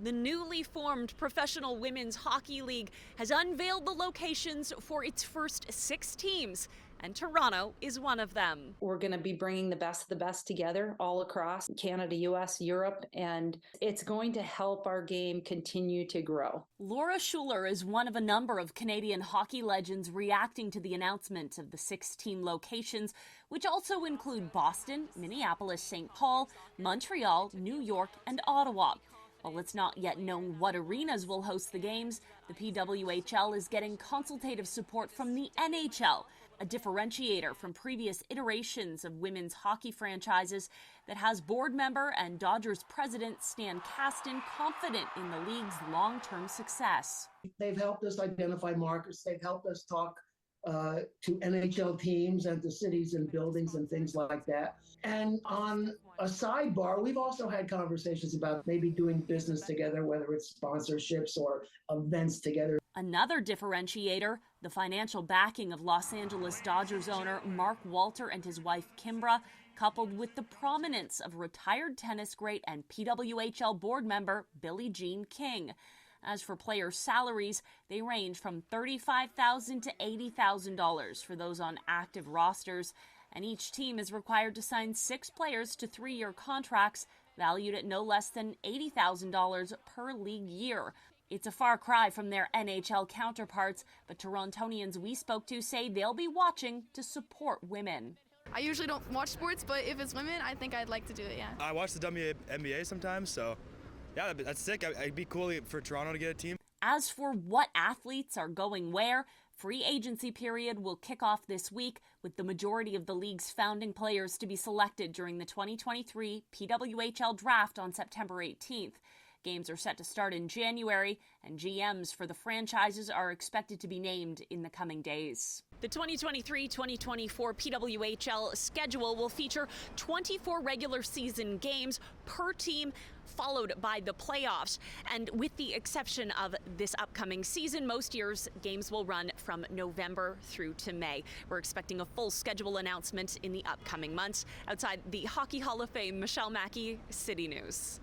The newly formed Professional Women's Hockey League has unveiled the locations for its first 6 teams, and Toronto is one of them. We're going to be bringing the best of the best together all across Canada, US, Europe, and it's going to help our game continue to grow. Laura Schuler is one of a number of Canadian hockey legends reacting to the announcement of the 6 team locations, which also include Boston, Minneapolis, St. Paul, Montreal, New York, and Ottawa. While it's not yet known what arenas will host the games, the PWHL is getting consultative support from the NHL, a differentiator from previous iterations of women's hockey franchises that has board member and Dodgers president Stan Kasten confident in the league's long-term success. They've helped us identify markets. They've helped us talk to NHL teams and to cities and buildings and things like that. And on a sidebar, we've also had conversations about maybe doing business together, whether it's sponsorships or events together. Another differentiator, the financial backing of Los Angeles Dodgers owner Mark Walter and his wife Kimbra, coupled with the prominence of retired tennis great and PWHL board member Billie Jean King. As for players' salaries, they range from $35,000 to $80,000 for those on active rosters, and each team is required to sign 6 players to 3-year contracts valued at no less than $80,000 per league year. It's a far cry from their NHL counterparts, but Torontonians we spoke to say they'll be watching to support women. I usually don't watch sports, but if it's women, I think I'd like to do it, yeah. I watch the WNBA sometimes, so yeah, that's sick. It'd be cool for Toronto to get a team. As for what athletes are going where, free agency period will kick off this week, with the majority of the league's founding players to be selected during the 2023 PWHL draft on September 18th. Games are set to start in January, and GMs for the franchises are expected to be named in the coming days. The 2023-2024 PWHL schedule will feature 24 regular season games per team, followed by the playoffs. And with the exception of this upcoming season, most years games will run from November through to May. We're expecting a full schedule announcement in the upcoming months. Outside the Hockey Hall of Fame, Michelle Mackey, City News.